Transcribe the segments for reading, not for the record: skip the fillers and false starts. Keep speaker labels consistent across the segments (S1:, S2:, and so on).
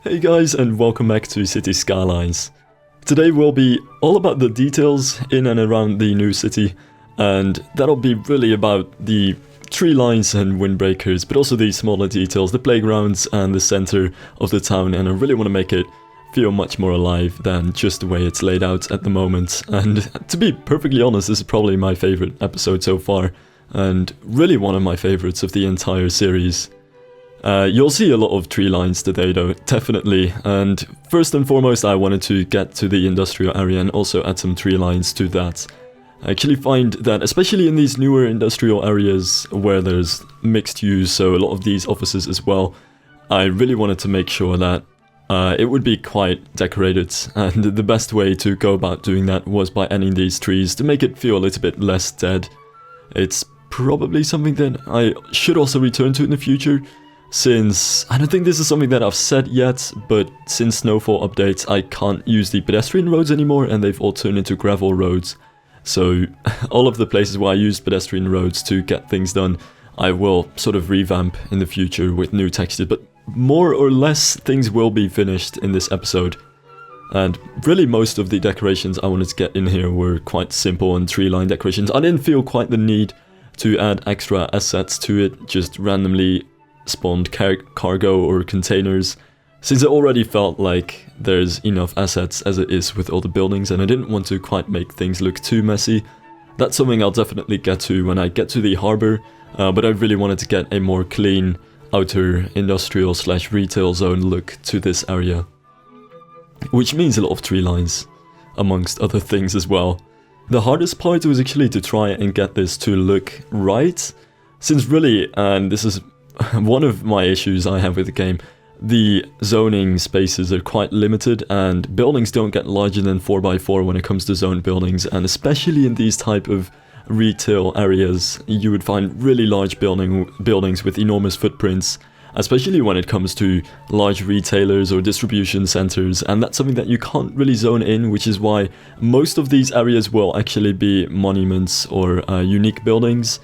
S1: Hey guys, and welcome back to City Skylines. Today will be all about the details in and around the new city, and that'll be really about the tree lines and windbreakers, but also the smaller details, the playgrounds and the center of the town, and I really want to make it feel much more alive than just the way it's laid out at the moment. And to be perfectly honest, this is probably my favorite episode so far, and really one of my favorites of the entire series. You'll see a lot of tree lines today though, definitely, and first and foremost I wanted to get to the industrial area and also add some tree lines to that. I actually find that, especially in these newer industrial areas where there's mixed use, so a lot of these offices as well, I really wanted to make sure that it would be quite decorated, and the best way to go about doing that was by adding these trees to make it feel a little bit less dead. It's probably something that I should also return to in the future, since I don't think this is something that I've said yet, but since snowfall updates I can't use the pedestrian roads anymore and they've all turned into gravel roads. So all of the places where I used pedestrian roads to get things done, I will sort of revamp in the future with new textures, but more or less things will be finished in this episode. And really most of the decorations I wanted to get in here were quite simple and tree line decorations. I didn't feel quite the need to add extra assets to it, just randomly spawned cargo or containers, since it already felt like there's enough assets as it is with all the buildings, and I didn't want to quite make things look too messy. That's something I'll definitely get to when I get to the harbor, but I really wanted to get a more clean outer industrial / retail zone look to this area, which means a lot of tree lines amongst other things as well. The hardest part was actually to try and get this to look right, since really, and this is one of my issues I have with the game, the zoning spaces are quite limited and buildings don't get larger than 4x4 when it comes to zoned buildings, and especially in these type of retail areas you would find really large buildings with enormous footprints, especially when it comes to large retailers or distribution centers, and that's something that you can't really zone in, which is why most of these areas will actually be monuments or unique buildings.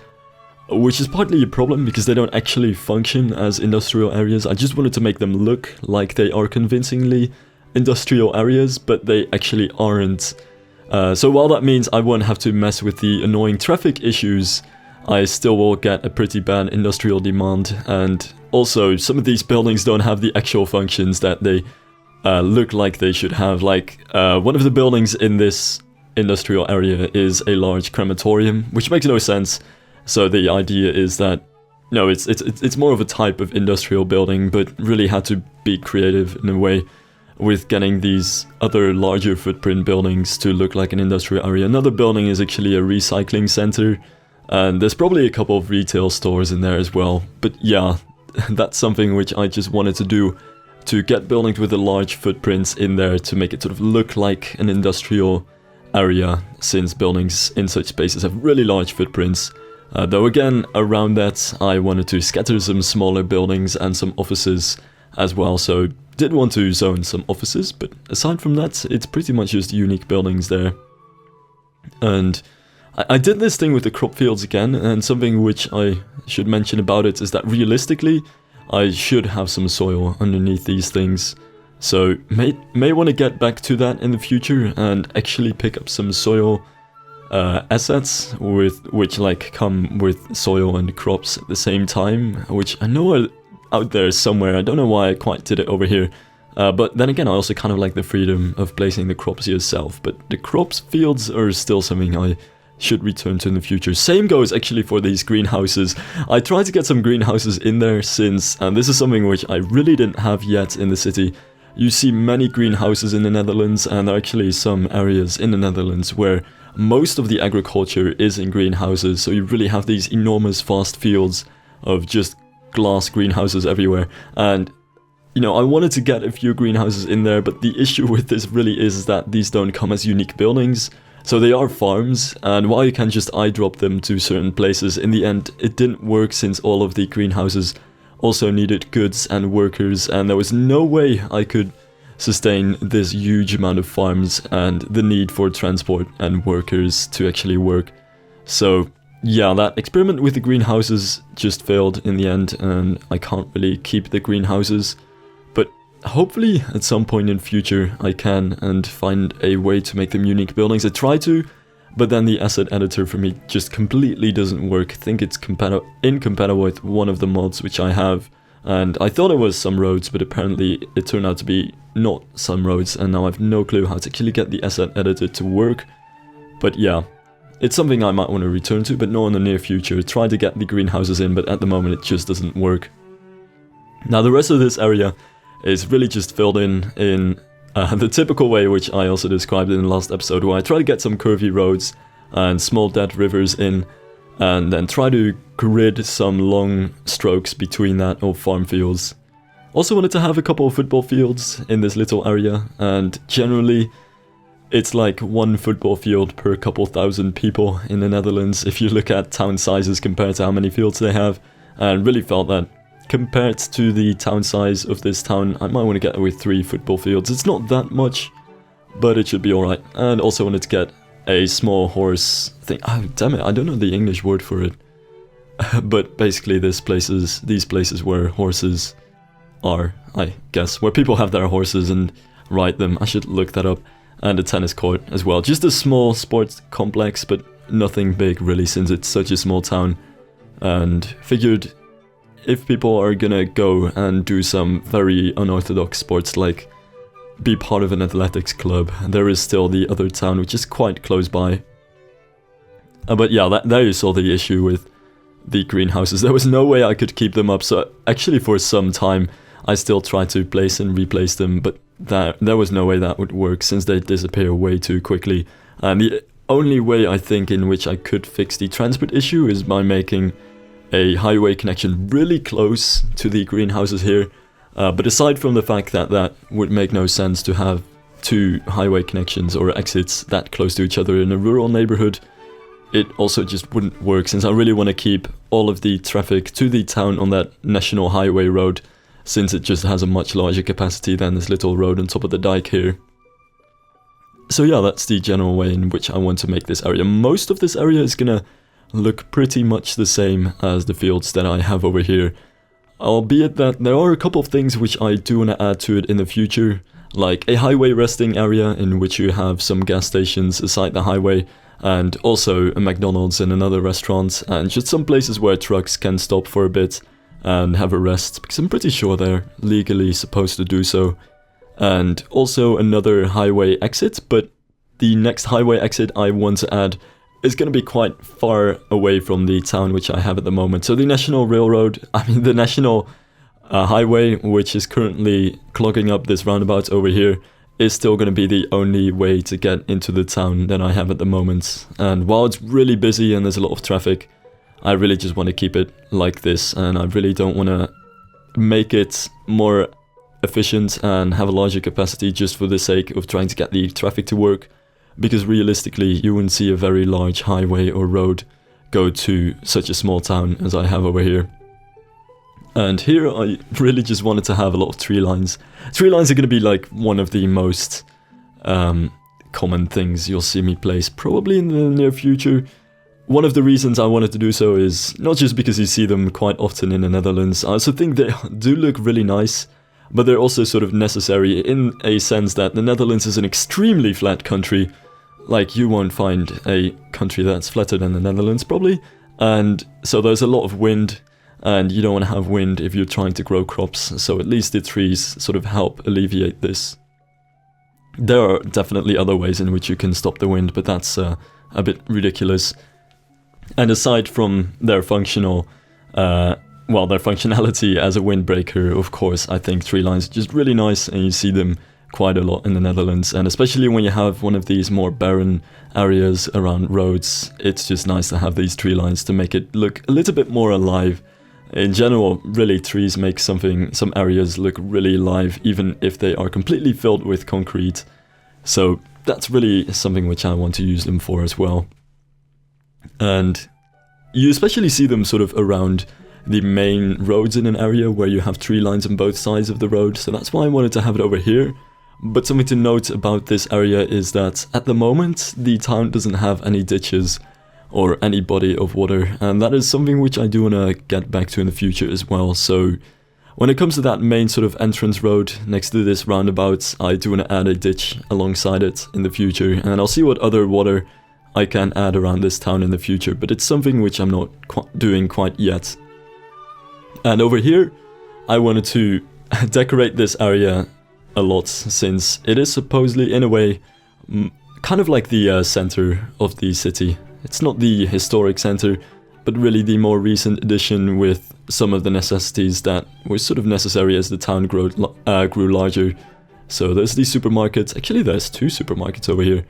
S1: Which is partly a problem because they don't actually function as industrial areas. I just wanted to make them look like they are convincingly industrial areas, but they actually aren't. So while that means I won't have to mess with the annoying traffic issues, I still will get a pretty bad industrial demand, and also some of these buildings don't have the actual functions that they look like they should have. Like one of the buildings in this industrial area is a large crematorium, which makes no sense. So the idea is that, no, it's more of a type of industrial building, but really had to be creative in a way with getting these other larger footprint buildings to look like an industrial area. Another building is actually a recycling center, and there's probably a couple of retail stores in there as well. But yeah, that's something which I just wanted to do, to get buildings with a large footprints in there to make it sort of look like an industrial area, since buildings in such spaces have really large footprints. Though again, around that I wanted to scatter some smaller buildings and some offices as well, so did want to zone some offices, but aside from that, it's pretty much just unique buildings there. And I did this thing with the crop fields again, and something which I should mention about it is that realistically, I should have some soil underneath these things. So may want to get back to that in the future and actually pick up some soil assets which like come with soil and crops at the same time, which I know are out there somewhere. I don't know why I quite did it over here, but then again I also kind of like the freedom of placing the crops yourself, but the crops fields are still something I should return to in the future. Same goes actually for these greenhouses. I tried to get some greenhouses in there since, and this is something which I really didn't have yet in the city. You see many greenhouses in the Netherlands, and there are actually some areas in the Netherlands where most of the agriculture is in greenhouses, so you really have these enormous vast fields of just glass greenhouses everywhere. And you know, I wanted to get a few greenhouses in there, but the issue with this really is that these don't come as unique buildings, so they are farms, and while you can just eyedrop them to certain places, in the end it didn't work, since all of the greenhouses also needed goods and workers, and there was no way I could sustain this huge amount of farms and the need for transport and workers to actually work. So yeah, that experiment with the greenhouses just failed in the end, and I can't really keep the greenhouses. But hopefully at some point in future I can and find a way to make them unique buildings. I try to, but then the asset editor for me just completely doesn't work. I think it's incompatible with one of the mods which I have, and I thought it was some roads, but apparently it turned out to be not some roads, and now I've no clue how to actually get the asset editor to work. But yeah, it's something I might want to return to, but not in the near future. Try to get the greenhouses in, but at the moment it just doesn't work. Now the rest of this area is really just filled in the typical way which I also described in the last episode, where I try to get some curvy roads and small dead rivers in, and then try to grid some long strokes between that of farm fields. Also wanted to have a couple of football fields in this little area, and generally it's like one football field per couple thousand people in the Netherlands if you look at town sizes compared to how many fields they have, and really felt that compared to the town size of this town, I might want to get away 3 football fields. It's not that much, but it should be alright. And also wanted to get a small horse thing. Oh, damn it, I don't know the English word for it. But basically these places where horses are, I guess, where people have their horses and ride them. I should look that up. And a tennis court as well. Just a small sports complex, but nothing big really, since it's such a small town. And figured if people are gonna go and do some very unorthodox sports, like be part of an athletics club, there is still the other town which is quite close by. But yeah, there you saw the issue with the greenhouses. There was no way I could keep them up, so actually for some time I still tried to place and replace them, but there was no way that would work, since they disappear way too quickly. And the only way I think in which I could fix the transport issue is by making a highway connection really close to the greenhouses here. But aside from the fact that that would make no sense to have 2 highway connections or exits that close to each other in a rural neighborhood, it also just wouldn't work, since I really want to keep all of the traffic to the town on that national highway road, since it just has a much larger capacity than this little road on top of the dike here. So yeah, that's the general way in which I want to make this area. Most of this area is gonna look pretty much the same as the fields that I have over here, albeit that there are a couple of things which I do want to add to it in the future, like a highway resting area in which you have some gas stations aside the highway, and also a McDonald's and another restaurant, and just some places where trucks can stop for a bit and have a rest, because I'm pretty sure they're legally supposed to do so. And also another highway exit, but the next highway exit I want to add is going to be quite far away from the town which I have at the moment. So the national the national highway, which is currently clogging up this roundabout over here, is still going to be the only way to get into the town that I have at the moment. And while it's really busy and there's a lot of traffic, I really just want to keep it like this, and I really don't want to make it more efficient and have a larger capacity just for the sake of trying to get the traffic to work, because realistically you wouldn't see a very large highway or road go to such a small town as I have over here. And here I really just wanted to have a lot of tree lines. Tree lines are going to be like one of the most common things you'll see me place probably in the near future. One of the reasons I wanted to do so is not just because you see them quite often in the Netherlands. I also think they do look really nice, but they're also sort of necessary in a sense that the Netherlands is an extremely flat country. Like, you won't find a country that's flatter than the Netherlands probably, and so there's a lot of wind, and you don't want to have wind if you're trying to grow crops, so at least the trees sort of help alleviate this. There are definitely other ways in which you can stop the wind, but that's a bit ridiculous. And aside from their functionality as a windbreaker, of course, I think tree lines are just really nice, and you see them quite a lot in the Netherlands, and especially when you have one of these more barren areas around roads, it's just nice to have these tree lines to make it look a little bit more alive. In general, really, trees make some areas look really alive, even if they are completely filled with concrete. So that's really something which I want to use them for as well. And you especially see them sort of around the main roads in an area where you have tree lines on both sides of the road, so that's why I wanted to have it over here. But something to note about this area is that at the moment the town doesn't have any ditches or any body of water, and that is something which I do want to get back to in the future as well. So When it comes to that main sort of entrance road next to this roundabout, I do want to add a ditch alongside it in the future, and I'll see what other water I can add around this town in the future, but it's something which I'm not doing quite yet. And over here, I wanted to decorate this area a lot, since it is supposedly, in a way, kind of like the center of the city. It's not the historic center, but really the more recent addition with some of the necessities that were sort of necessary as the town grew larger. So there's the supermarket, actually there's 2 supermarkets over here,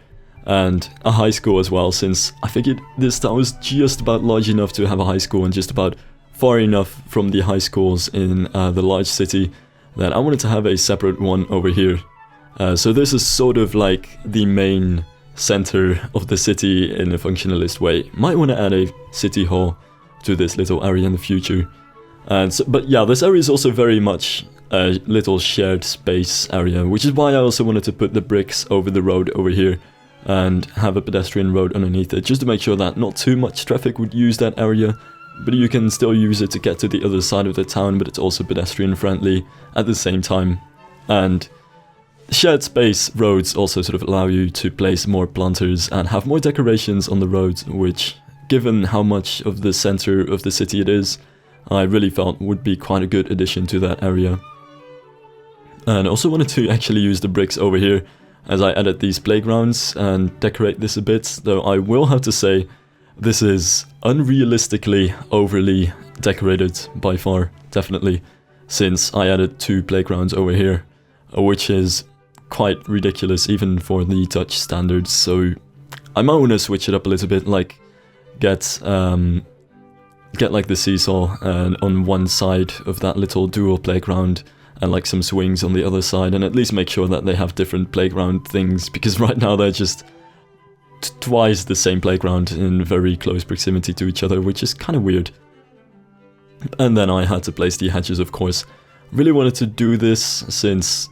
S1: and a high school as well, since I figured this town was just about large enough to have a high school and just about far enough from the high schools in the large city that I wanted to have a separate one over here. So this is sort of like the main center of the city in a functionalist way. Might want to add a city hall to this little area in the future. And so, but yeah, this area is also very much a little shared space area, which is why I also wanted to put the bricks over the road over here and have a pedestrian road underneath it, just to make sure that not too much traffic would use that area, but you can still use it to get to the other side of the town, but it's also pedestrian friendly at the same time. And shared space roads also sort of allow you to place more planters and have more decorations on the roads, which, given how much of the center of the city it is, I really felt would be quite a good addition to that area. And I also wanted to actually use the bricks over here as I added these playgrounds and decorate this a bit, though I will have to say this is unrealistically overly decorated by far, definitely, since I added 2 playgrounds over here, which is quite ridiculous even for the Dutch standards. So I might want to switch it up a little bit, like get like the seesaw on one side of that little dual playground and like some swings on the other side, and at least make sure that they have different playground things, because right now they're just twice the same playground in very close proximity to each other, which is kind of weird. And then I had to place the hedges, of course. Really wanted to do this, since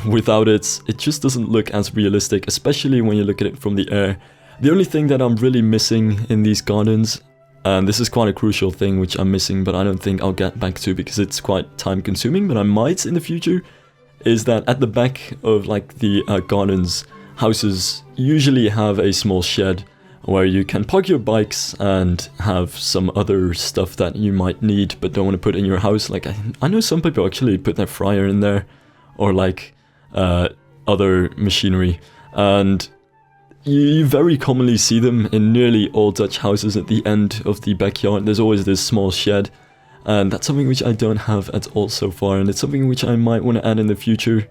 S1: without it, it just doesn't look as realistic, especially when you look at it from the air. The only thing that I'm really missing in these gardens, and this is quite a crucial thing which I'm missing, but I don't think I'll get back to because it's quite time consuming, but I might in the future, is that at the back of like the gardens, houses usually have a small shed where you can park your bikes and have some other stuff that you might need but don't want to put in your house. Like I know some people actually put their fryer in there, or like other machinery, and you very commonly see them in nearly all Dutch houses at the end of the backyard. There's always this small shed, and that's something which I don't have at all so far, and it's something which I might want to add in the future.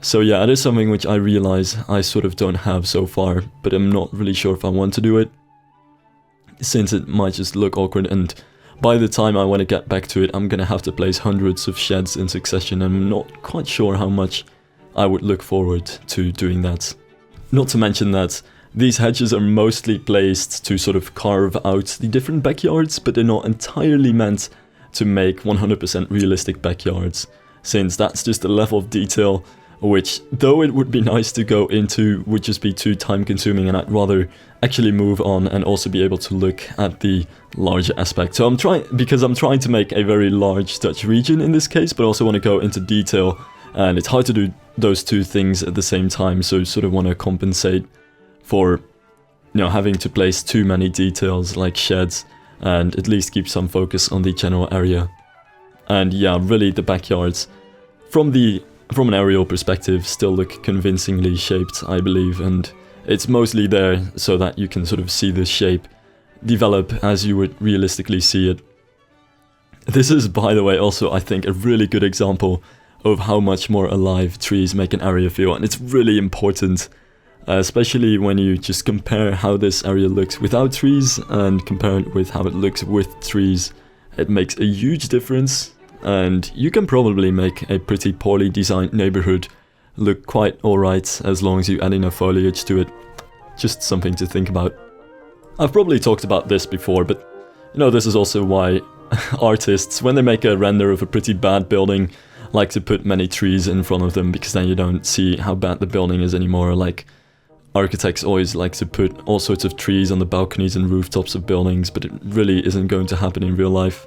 S1: So yeah, it is something which I realize I sort of don't have so far, but I'm not really sure if I want to do it, since it might just look awkward, and by the time I want to get back to it, I'm gonna have to place hundreds of sheds in succession, and I'm not quite sure how much I would look forward to doing that. Not to mention that these hedges are mostly placed to sort of carve out the different backyards, but they're not entirely meant to make 100% realistic backyards, since that's just a level of detail which, though it would be nice to go into, would just be too time consuming, and I'd rather actually move on and also be able to look at the larger aspect. So I'm trying to make a very large Dutch region in this case, but also want to go into detail, and it's hard to do those two things at the same time, so sort of want to compensate for, you know, having to place too many details like sheds, and at least keep some focus on the general area. And yeah, really the backyards, from an aerial perspective, still look convincingly shaped, I believe, and it's mostly there so that you can sort of see the shape develop as you would realistically see it. This is, by the way, also I think a really good example of how much more alive trees make an area feel, and it's really important, especially when you just compare how this area looks without trees and compare it with how it looks with trees. It makes a huge difference, and you can probably make a pretty poorly designed neighborhood look quite alright as long as you add enough foliage to it. Just something to think about. I've probably talked about this before, but you know, this is also why artists, when they make a render of a pretty bad building, like to put many trees in front of them, because then you don't see how bad the building is anymore. Like, architects always like to put all sorts of trees on the balconies and rooftops of buildings, but it really isn't going to happen in real life.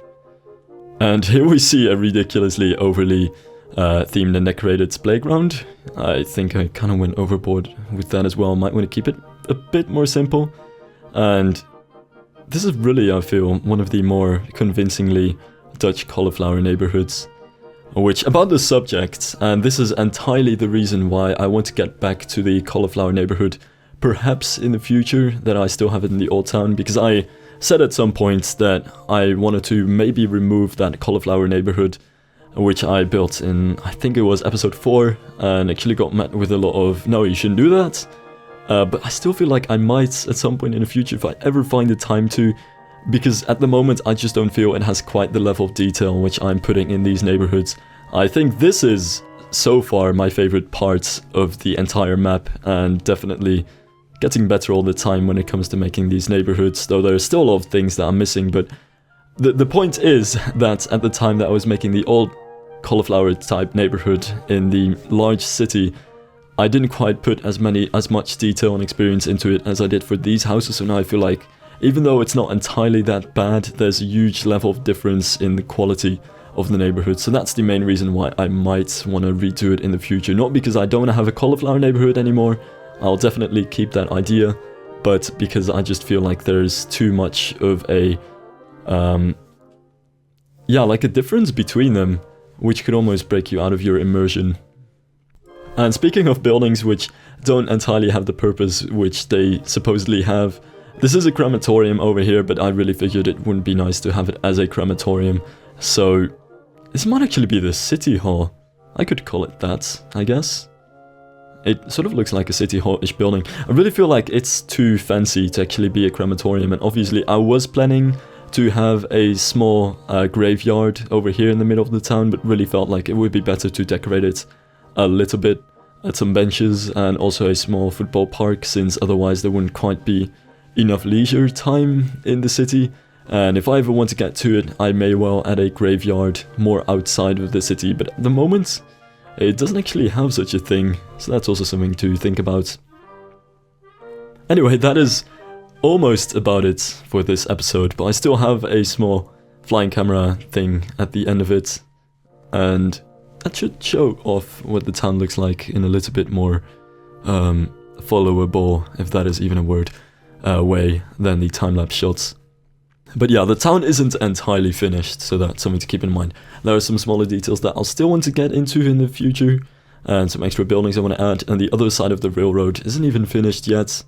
S1: And here we see a ridiculously overly themed and decorated playground. I think I kind of went overboard with that as well. Might want to keep it a bit more simple. And this is really, I feel, one of the more convincingly Dutch cauliflower neighborhoods. Which, about the subject, and this is entirely the reason why I want to get back to the cauliflower neighborhood, perhaps in the future, that I still have it in the old town, because I said at some point that I wanted to maybe remove that cauliflower neighborhood, which I built in, I think it was episode 4, and actually got met with a lot of, no, you shouldn't do that. But I still feel like I might at some point in the future if I ever find the time to, because at the moment I just don't feel it has quite the level of detail which I'm putting in these neighborhoods. I think this is so far my favorite part of the entire map, and definitely getting better all the time when it comes to making these neighborhoods, though there are still a lot of things that I'm missing. But the point is that at the time that I was making the old cauliflower type neighborhood in the large city, I didn't quite put as much detail and experience into it as I did for these houses. So now I feel like, even though it's not entirely that bad, there's a huge level of difference in the quality of the neighborhood. So that's the main reason why I might want to redo it in the future. Not because I don't want to have a cauliflower neighborhood anymore, I'll definitely keep that idea, but because I just feel like there's too much of a, like a difference between them, which could almost break you out of your immersion. And speaking of buildings which don't entirely have the purpose which they supposedly have, this is a crematorium over here, but I really figured it wouldn't be nice to have it as a crematorium. So this might actually be the city hall. I could call it that, I guess. It sort of looks like a city hall-ish building. I really feel like it's too fancy to actually be a crematorium, and obviously I was planning to have a small graveyard over here in the middle of the town, but really felt like it would be better to decorate it a little bit, add some benches and also a small football park, since otherwise there wouldn't quite be enough leisure time in the city. And if I ever want to get to it, I may well add a graveyard more outside of the city, but at the moment it doesn't actually have such a thing, so that's also something to think about. Anyway, that is almost about it for this episode, but I still have a small flying camera thing at the end of it, and that should show off what the town looks like in a little bit more followable, if that is even a word, way than the time-lapse shots. But yeah, the town isn't entirely finished, so that's something to keep in mind. There are some smaller details that I'll still want to get into in the future, and some extra buildings I want to add, and the other side of the railroad isn't even finished yet.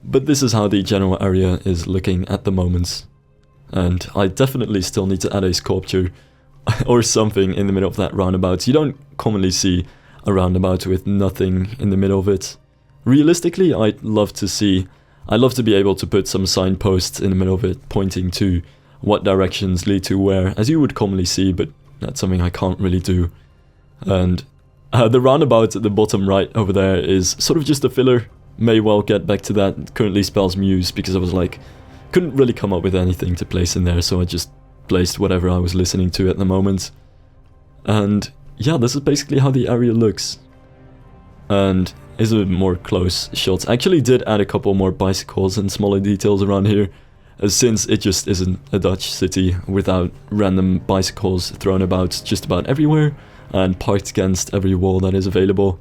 S1: But this is how the general area is looking at the moment. And I definitely still need to add a sculpture or something in the middle of that roundabout. You don't commonly see a roundabout with nothing in the middle of it. Realistically, I'd love to be able to put some signposts in the middle of it pointing to what directions lead to where, as you would commonly see, but that's something I can't really do. And the roundabout at the bottom right over there is sort of just a filler. May well get back to that. It currently spells Muse, because I was like, couldn't really come up with anything to place in there, so I just placed whatever I was listening to at the moment. And yeah, this is basically how the area looks. And is a more close shot. I actually did add a couple more bicycles and smaller details around here, since it just isn't a Dutch city without random bicycles thrown about just about everywhere and parked against every wall that is available.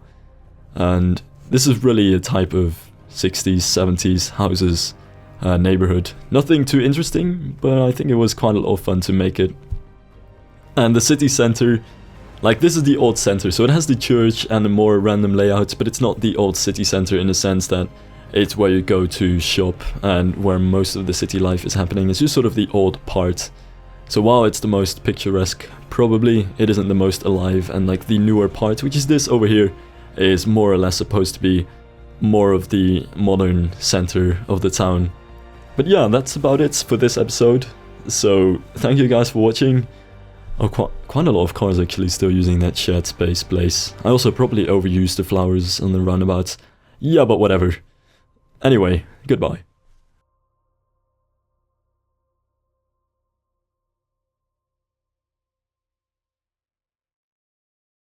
S1: And this is really a type of 60s, 70s houses neighborhood. Nothing too interesting, but I think it was quite a lot of fun to make it. And the city center, like, this is the old center, so it has the church and a more random layout, but it's not the old city center in the sense that it's where you go to shop and where most of the city life is happening. It's just sort of the old part. So while it's the most picturesque, probably it isn't the most alive, and like the newer part, which is this over here, is more or less supposed to be more of the modern center of the town. But yeah, that's about it for this episode. So thank you guys for watching. Oh, quite a lot of cars actually still using that shared space place. I also probably overused the flowers on the roundabout. Yeah, but whatever. Anyway, goodbye.